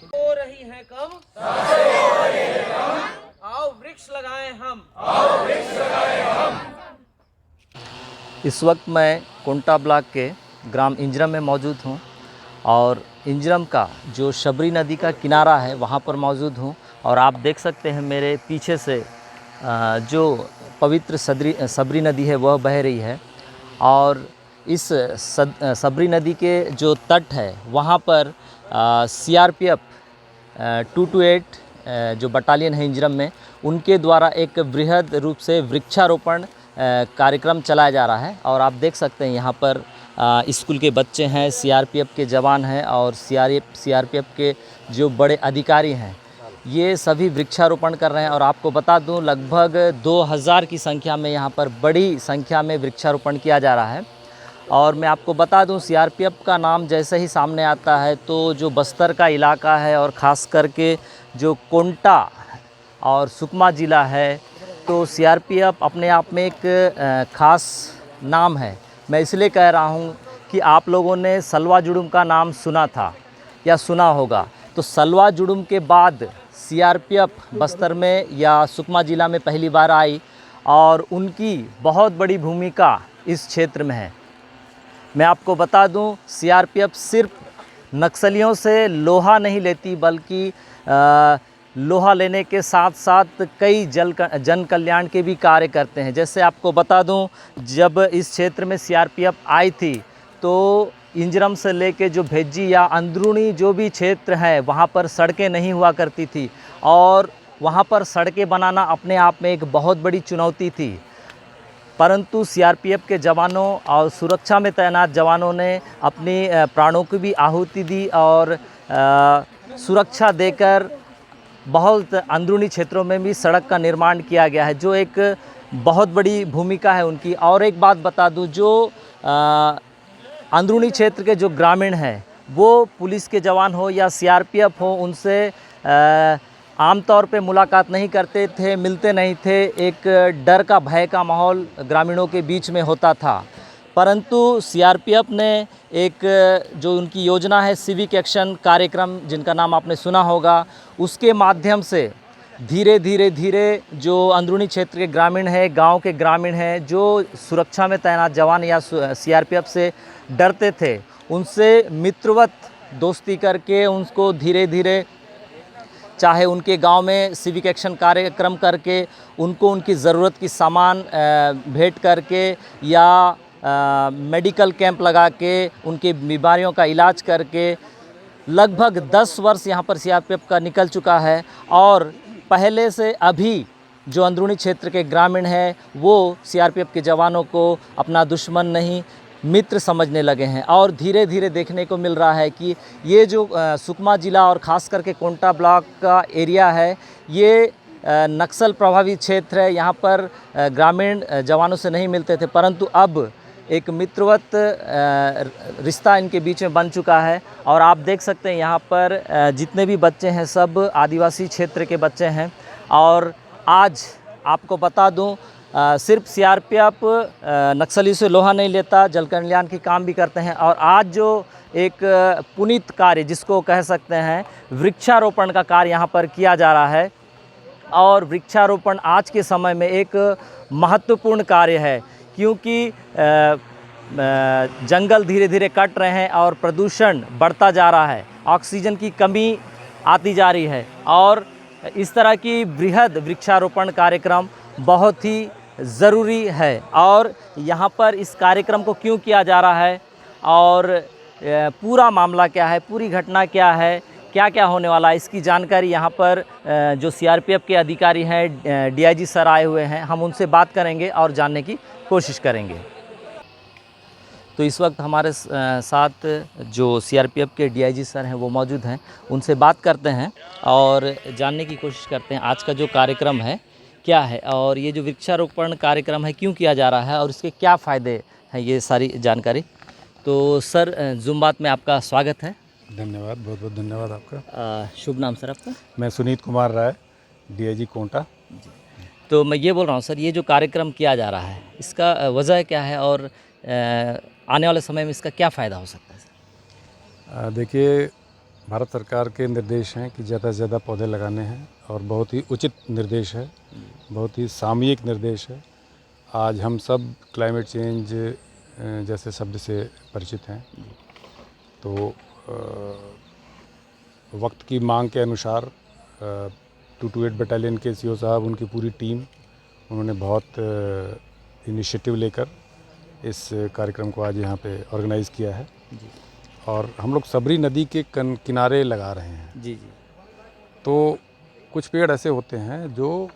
हो रही है कम, आओ वृक्ष लगाएं हम। इस वक्त मैं कोंटा ब्लॉक के ग्राम इंजरम में मौजूद हूँ और इंजरम का जो शबरी नदी का किनारा है वहाँ पर मौजूद हूँ। और आप देख सकते हैं मेरे पीछे से जो पवित्र सबरी नदी है वह बह रही है। और इस सबरी नदी के जो तट है वहाँ पर CRPF 228 जो बटालियन है इंजरम में, उनके द्वारा एक बृहद रूप से वृक्षारोपण कार्यक्रम चलाया जा रहा है। और आप देख सकते हैं यहाँ पर स्कूल के बच्चे हैं, CRPF के जवान हैं और CRPF के जो बड़े अधिकारी हैं, ये सभी वृक्षारोपण कर रहे हैं। और आपको बता दूं लगभग 2000 की संख्या में यहाँ पर बड़ी संख्या में वृक्षारोपण किया जा रहा है। और मैं आपको बता दूं CRPF का नाम जैसे ही सामने आता है तो जो बस्तर का इलाका है और ख़ास करके जो कोंटा और सुकमा ज़िला है, तो CRPF अपने आप में एक ख़ास नाम है। मैं इसलिए कह रहा हूँ कि आप लोगों ने सलवा जुडुम का नाम सुना था या सुना होगा, तो सलवा जुडुम के बाद CRPF बस्तर में या सुकमा ज़िला में पहली बार आई और उनकी बहुत बड़ी भूमिका इस क्षेत्र में है। मैं आपको बता दूं CRPF सिर्फ नक्सलियों से लोहा नहीं लेती, बल्कि लोहा लेने के साथ साथ कई जन कल्याण के भी कार्य करते हैं। जैसे आपको बता दूं, जब इस क्षेत्र में CRPF आई थी तो इंजरम से लेके जो भेज्जी या अंदरूनी जो भी क्षेत्र है वहाँ पर सड़कें नहीं हुआ करती थी और वहाँ पर सड़कें बनाना अपने आप में एक बहुत बड़ी चुनौती थी। परंतु CRPF के जवानों और सुरक्षा में तैनात जवानों ने अपनी प्राणों की भी आहुति दी और सुरक्षा देकर बहुत अंदरूनी क्षेत्रों में भी सड़क का निर्माण किया गया है, जो एक बहुत बड़ी भूमिका है उनकी। और एक बात बता दूं, जो अंदरूनी क्षेत्र के जो ग्रामीण हैं वो पुलिस के जवान हो या CRPF हो, उनसे आमतौर पे मुलाकात नहीं करते थे, मिलते नहीं थे। एक डर का, भय का माहौल ग्रामीणों के बीच में होता था। परंतु CRPF ने एक जो उनकी योजना है सिविक एक्शन कार्यक्रम, जिनका नाम आपने सुना होगा, उसके माध्यम से धीरे धीरे जो अंदरूनी क्षेत्र के ग्रामीण हैं, गांव के ग्रामीण हैं, जो सुरक्षा में तैनात जवान या CRPF से डरते थे, उनसे मित्रवत दोस्ती करके उनको धीरे धीरे, चाहे उनके गांव में सिविक एक्शन कार्यक्रम करके, उनको उनकी ज़रूरत की सामान भेंट करके या मेडिकल कैंप लगा के उनके बीमारियों का इलाज करके, लगभग 10 वर्ष यहाँ पर CRPF का निकल चुका है। और पहले से अभी जो अंदरूनी क्षेत्र के ग्रामीण हैं वो CRPF के जवानों को अपना दुश्मन नहीं, मित्र समझने लगे हैं। और धीरे धीरे देखने को मिल रहा है कि ये जो सुकमा ज़िला और ख़ास करके कोंटा ब्लॉक का एरिया है, ये नक्सल प्रभावित क्षेत्र है। यहाँ पर ग्रामीण जवानों से नहीं मिलते थे, परंतु अब एक मित्रवत रिश्ता इनके बीच में बन चुका है। और आप देख सकते हैं यहाँ पर जितने भी बच्चे हैं सब आदिवासी क्षेत्र के बच्चे हैं। और आज आपको बता दूं, सिर्फ CRPF नक्सली से लोहा नहीं लेता, जल कल्याण की काम भी करते हैं। और आज जो एक पुनीत कार्य जिसको कह सकते हैं, वृक्षारोपण का कार्य यहाँ पर किया जा रहा है। और वृक्षारोपण आज के समय में एक महत्वपूर्ण कार्य है, क्योंकि जंगल धीरे धीरे कट रहे हैं और प्रदूषण बढ़ता जा रहा है, ऑक्सीजन की कमी आती जा रही है। और इस तरह की बृहद वृक्षारोपण कार्यक्रम बहुत ही ज़रूरी है। और यहाँ पर इस कार्यक्रम को क्यों किया जा रहा है और पूरा मामला क्या है, पूरी घटना क्या है, क्या क्या होने वाला है, इसकी जानकारी यहाँ पर जो CRPF के अधिकारी हैं, DIG सर आए हुए हैं, हम उनसे बात करेंगे और जानने की कोशिश करेंगे। तो इस वक्त हमारे साथ जो CRPF के DIG सर हैं वो मौजूद हैं, उनसे बात करते हैं और जानने की कोशिश करते हैं आज का जो कार्यक्रम है क्या है और ये जो वृक्षारोपण कार्यक्रम है क्यों किया जा रहा है और इसके क्या फ़ायदे हैं, ये सारी जानकारी। तो सर ज़ूम बात में आपका स्वागत है। धन्यवाद, बहुत बहुत धन्यवाद आपका। शुभ नाम सर आपका? मैं सुनीत कुमार राय, DIG कोंटा। तो मैं ये बोल रहा हूँ सर, ये जो कार्यक्रम किया जा रहा है इसका वजह क्या है और आने वाले समय में इसका क्या फ़ायदा हो सकता है सर? देखिए, भारत सरकार के निर्देश हैं कि ज़्यादा से ज़्यादा पौधे लगाने हैं और बहुत ही उचित निर्देश है, बहुत ही सामयिक निर्देश है। आज हम सब क्लाइमेट चेंज जैसे शब्द से परिचित हैं, तो वक्त की मांग के अनुसार 228 बटालियन के सीओ साहब, उनकी पूरी टीम, उन्होंने बहुत इनिशिएटिव लेकर इस कार्यक्रम को आज यहाँ पे ऑर्गेनाइज़ किया है। जी और हम लोग सबरी नदी के किनारे लगा रहे हैं। जी जी तो कुछ पेड़ ऐसे होते हैं जो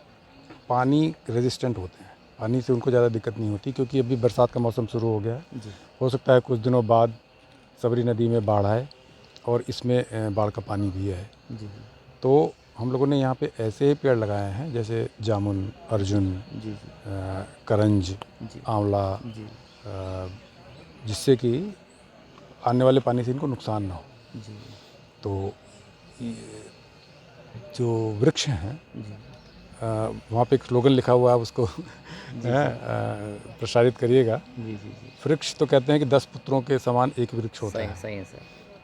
पानी रेजिस्टेंट होते हैं, पानी से उनको ज़्यादा दिक्कत नहीं होती, क्योंकि अभी बरसात का मौसम शुरू हो गया है। जी हो सकता है कुछ दिनों बाद सबरी नदी में बाढ़ आए और इसमें बाढ़ का पानी भी है। जी तो हम लोगों ने यहाँ पे ऐसे ही पेड़ लगाए हैं जैसे जामुन, अर्जुन, जी करंज, जी आंवला, जी जिससे कि आने वाले पानी से इनको नुकसान ना हो। जी तो ये जो वृक्ष हैं, जी वहाँ पे एक स्लोगन लिखा हुआ है, उसको प्रसारित करिएगा। जी जी जी वृक्ष तो कहते हैं कि 10 पुत्रों के समान एक वृक्ष होता सही है। सही है सर।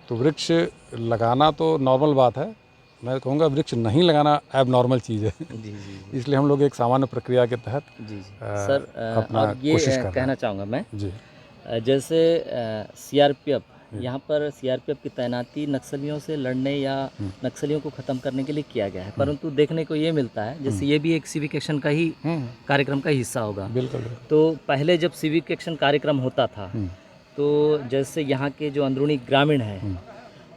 तो वृक्ष लगाना तो नॉर्मल बात है, मैं कहूँगा वृक्ष नहीं लगाना एब नॉर्मल चीज़ है। जी जी जी इसलिए हम लोग एक सामान्य प्रक्रिया के तहत जी सर, अपना और ये कोशिश कर रहे कहना हैं। चाहूँगा मैं, जी जैसे सीआरपीएफ, यहाँ पर सीआरपीएफ की तैनाती नक्सलियों से लड़ने या नक्सलियों को ख़त्म करने के लिए किया गया है, परंतु देखने को ये मिलता है जैसे ये भी एक सिविक एक्शन का ही कार्यक्रम का हिस्सा होगा। बिल्कुल। तो पहले जब सिविक एक्शन कार्यक्रम होता था तो जैसे यहाँ के जो अंदरूनी ग्रामीण हैं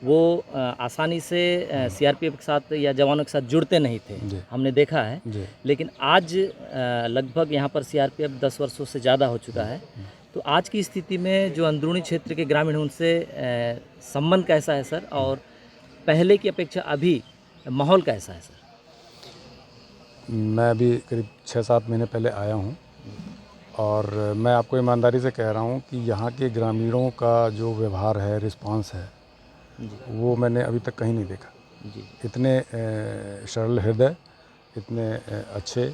वो आसानी से सीआरपीएफ के साथ या जवानों के साथ जुड़ते नहीं थे, हमने देखा है। जी लेकिन आज लगभग यहाँ पर सीआरपीएफ 10 वर्षों से ज़्यादा हो चुका है। तो आज की स्थिति में जो अंदरूनी क्षेत्र के ग्रामीण हैं उनसे संबंध कैसा है सर, और पहले की अपेक्षा अभी माहौल कैसा है सर? मैं अभी करीब 6-7 महीने पहले आया हूँ और मैं आपको ईमानदारी से कह रहा हूँ कि यहाँ के ग्रामीणों का जो व्यवहार है, रिस्पांस है, वो मैंने अभी तक कहीं नहीं देखा। जी इतने सरल हृदय, इतने अच्छे,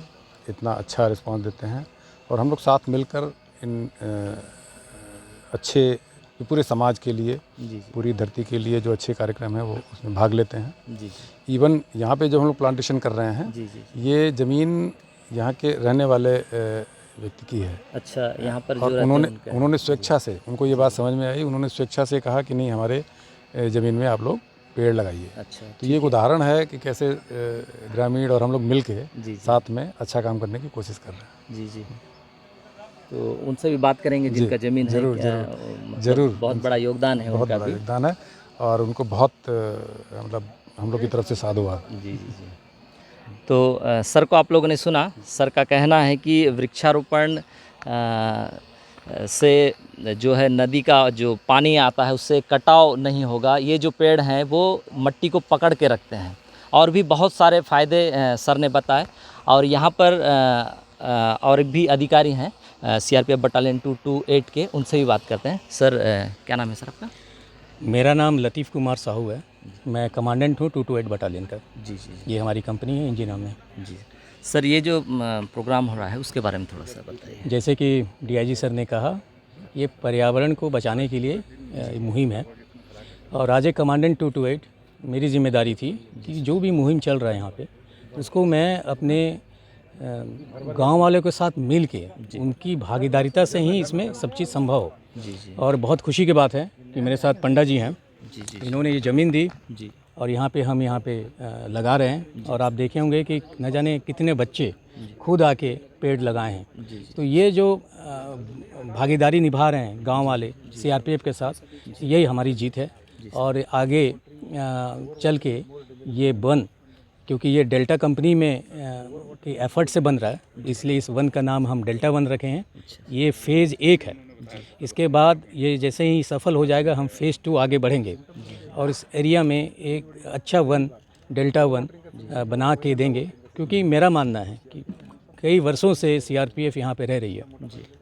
इतना अच्छा रिस्पांस देते हैं। और हम लोग साथ मिलकर इन अच्छे पूरे समाज के लिए, जी पूरी धरती के लिए जो अच्छे कार्यक्रम हैं वो उसमें भाग लेते हैं। जी इवन यहाँ पे जो हम लोग प्लांटेशन कर रहे हैं, जी जी ये ज़मीन यहाँ के रहने वाले व्यक्ति की है। अच्छा, यहाँ पर जो और रहते हैं उनका है। उन्होंने स्वेच्छा से, उनको ये बात समझ में आई, उन्होंने स्वेच्छा से कहा कि नहीं, हमारे ज़मीन में आप लोग पेड़ लगाइए। अच्छा, तो ये एक उदाहरण है कि कैसे ग्रामीण और हम लोग मिल के जी जी साथ में अच्छा काम करने की कोशिश कर रहे हैं। जी जी। तो उनसे भी बात करेंगे जिनका ज़मीन है, ज़रूर, क्या ज़रूर, मतलब ज़रूर। बहुत बड़ा योगदान है बहुत उनका बड़ा भी। योगदान है और उनको बहुत मतलब हम लोग की तरफ से साधुवाद। जी जी जी। तो सर को आप लोगों ने सुना, सर का कहना है कि वृक्षारोपण से जो है नदी का जो पानी आता है उससे कटाव नहीं होगा। ये जो पेड़ हैं वो मट्टी को पकड़ के रखते हैं, और भी बहुत सारे फ़ायदे सर ने बताए। और यहाँ पर और भी अधिकारी हैं सीआरपीएफ बटालियन 228 के, उनसे भी बात करते हैं। सर क्या नाम है सर आपका? मेरा नाम लतीफ़ कुमार साहू है, मैं कमांडेंट हूँ 228 बटालियन का। जी जी ये हमारी कंपनी है इंजिन में। जी। सर ये जो प्रोग्राम हो रहा है उसके बारे में थोड़ा सा बताइए। जैसे कि डीआईजी सर ने कहा, ये पर्यावरण को बचाने के लिए मुहिम है, और आज एक कमांडेंट 228 मेरी जिम्मेदारी थी कि जो भी मुहिम चल रहा है यहाँ पे, उसको मैं अपने गांव वालों के साथ मिल के उनकी भागीदारिता से ही इसमें सब चीज़ संभव हो। जी जी और बहुत खुशी की बात है कि मेरे साथ पंडा जी हैं, जी जी इन्होंने ये ज़मीन दी जी और यहाँ पे हम यहाँ पे लगा रहे हैं। और आप देखे होंगे कि न जाने कितने बच्चे खुद आके पेड़ लगाए हैं। जी तो ये जो भागीदारी निभा रहे हैं गांव वाले सीआरपीएफ के साथ, यही हमारी जीत है। और आगे चल के ये वन, क्योंकि ये डेल्टा कंपनी में के एफर्ट से बन रहा है, इसलिए इस वन का नाम हम डेल्टा वन रखे हैं। ये फ़ेज़ 1 है। इसके बाद ये जैसे ही सफल हो जाएगा, हम फ़ेज़ 2 आगे बढ़ेंगे और इस एरिया में एक अच्छा वन, डेल्टा वन बना के देंगे। क्योंकि मेरा मानना है कि कई वर्षों से सीआरपीएफ यहाँ पे रह रही है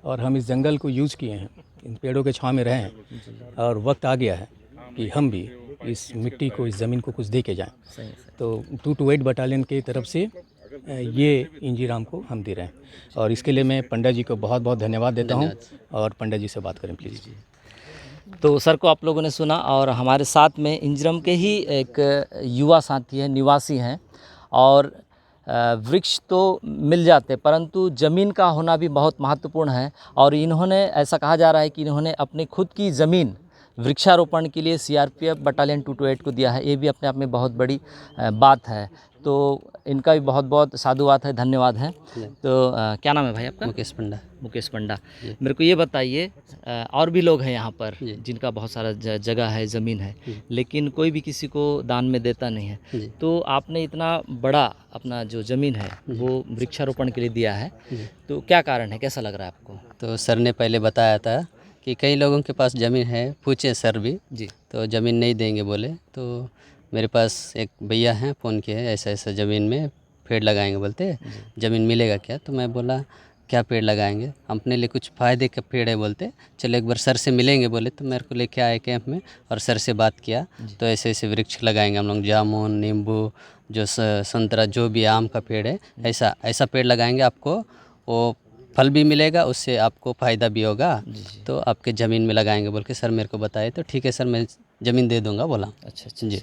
और हम इस जंगल को यूज़ किए हैं, इन पेड़ों के छाँव में रहे हैं, और वक्त आ गया है कि हम भी इस मिट्टी को, इस ज़मीन को कुछ दे के जाएँ। सही। तो 228 बटालियन की तरफ से ये इंजीराम को हम दे रहे हैं। और इसके लिए मैं पंडा जी को बहुत बहुत धन्यवाद देता हूँ। और पंडा जी से बात करें प्लीज़। तो सर को आप लोगों ने सुना, और हमारे साथ में इंजरम के ही एक युवा साथी है, निवासी हैं। और वृक्ष तो मिल जाते, परंतु ज़मीन का होना भी बहुत महत्वपूर्ण है। और इन्होंने, ऐसा कहा जा रहा है कि इन्होंने अपनी खुद की ज़मीन वृक्षारोपण के लिए सीआरपीएफ बटालियन 228 को दिया है। ये भी अपने आप में बहुत बड़ी बात है। तो इनका भी बहुत बहुत साधुवाद है, धन्यवाद है। तो क्या नाम है भाई आपका? मुकेश पंडा। मुकेश पंडा। मेरे को ये बताइए, और भी लोग हैं यहाँ पर जिनका बहुत सारा जगह है, ज़मीन है, लेकिन कोई भी किसी को दान में देता नहीं है। तो आपने इतना बड़ा अपना जो ज़मीन है वो वृक्षारोपण के लिए दिया है, तो क्या कारण है, कैसा लग रहा है आपको? तो सर ने पहले बताया था कि कई लोगों के पास ज़मीन है, पूछे सर भी जी। तो ज़मीन नहीं देंगे बोले। तो मेरे पास एक भैया हैं, फ़ोन किए हैं, ऐसा ऐसा ज़मीन में पेड़ लगाएंगे बोलते, ज़मीन मिलेगा क्या? तो मैं बोला क्या पेड़ लगाएंगे, अपने लिए कुछ फ़ायदे का पेड़ है बोलते, चलो एक बार सर से मिलेंगे बोले। तो मेरे को लेके आए कैंप में और सर से बात किया। तो ऐसे ऐसे वृक्ष लगाएंगे हम लोग, जामुन, नींबू, जो संतरा, जो भी आम का पेड़ है, ऐसा ऐसा पेड़ लगाएंगे, आपको वो फल भी मिलेगा, उससे आपको फ़ायदा भी होगा। तो आपके ज़मीन में लगाएंगे बोल के सर मेरे को बताए। तो ठीक है सर, मैं ज़मीन दे दूँगा बोला। अच्छा जी।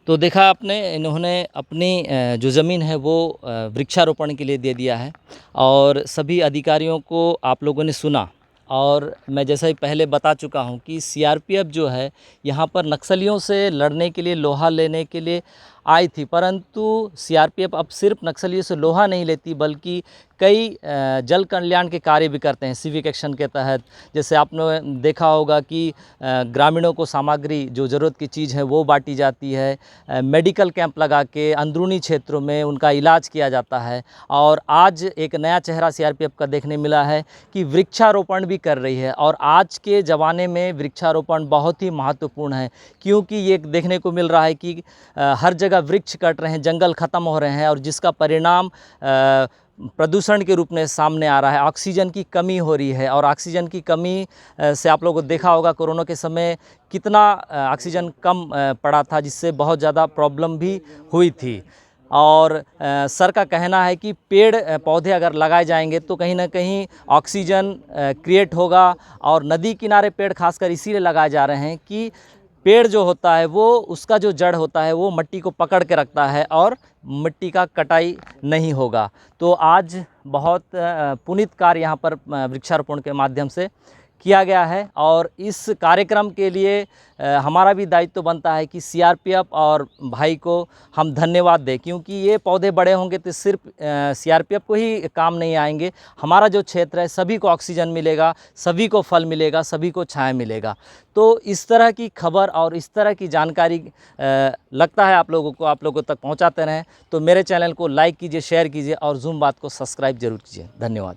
तो देखा आपने, इन्होंने अपनी जो ज़मीन है वो वृक्षारोपण के लिए दे दिया है। और सभी अधिकारियों को आप लोगों ने सुना। और मैं जैसा ही पहले बता चुका हूँ कि सीआरपीएफ जो है यहाँ पर नक्सलियों से लड़ने के लिए, लोहा लेने के लिए आई थी, परंतु सीआरपीएफ अब सिर्फ नक्सलियों से लोहा नहीं लेती, बल्कि कई जल कल्याण के कार्य भी करते हैं सिविक एक्शन के तहत। जैसे आपने देखा होगा कि ग्रामीणों को सामग्री, जो ज़रूरत की चीज़ है वो बांटी जाती है, मेडिकल कैंप लगा के अंदरूनी क्षेत्रों में उनका इलाज किया जाता है। और आज एक नया चेहरा सीआरपीएफ का देखने मिला है कि वृक्षारोपण भी कर रही है। और आज के ज़माने में वृक्षारोपण बहुत ही महत्वपूर्ण है, क्योंकि ये देखने को मिल रहा है कि हर जगह वृक्ष कट रहे हैं, जंगल ख़त्म हो रहे हैं, और जिसका परिणाम प्रदूषण के रूप में सामने आ रहा है। ऑक्सीजन की कमी हो रही है। और ऑक्सीजन की कमी से आप लोगों को देखा होगा कोरोना के समय कितना ऑक्सीजन कम पड़ा था, जिससे बहुत ज़्यादा प्रॉब्लम भी हुई थी। और सर का कहना है कि पेड़ पौधे अगर लगाए जाएंगे तो कहीं ना कहीं ऑक्सीजन क्रिएट होगा। और नदी किनारे पेड़ खासकर इसीलिए लगाए जा रहे हैं कि पेड़ जो होता है वो, उसका जो जड़ होता है वो मिट्टी को पकड़ के रखता है और मिट्टी का कटाई नहीं होगा। तो आज बहुत पुनीत कार्य यहाँ पर वृक्षारोपण के माध्यम से किया गया है। और इस कार्यक्रम के लिए हमारा भी दायित्व बनता है कि सीआरपीएफ और भाई को हम धन्यवाद दें, क्योंकि ये पौधे बड़े होंगे तो सिर्फ सीआरपीएफ को ही काम नहीं आएंगे। हमारा जो क्षेत्र है सभी को ऑक्सीजन मिलेगा, सभी को फल मिलेगा, सभी को छाया मिलेगा। तो इस तरह की खबर और इस तरह की जानकारी लगता है आप लोगों तक पहुंचाते रहें। तो मेरे चैनल को लाइक कीजिए, शेयर कीजिए और जूम बात को सब्सक्राइब जरूर कीजिए। धन्यवाद।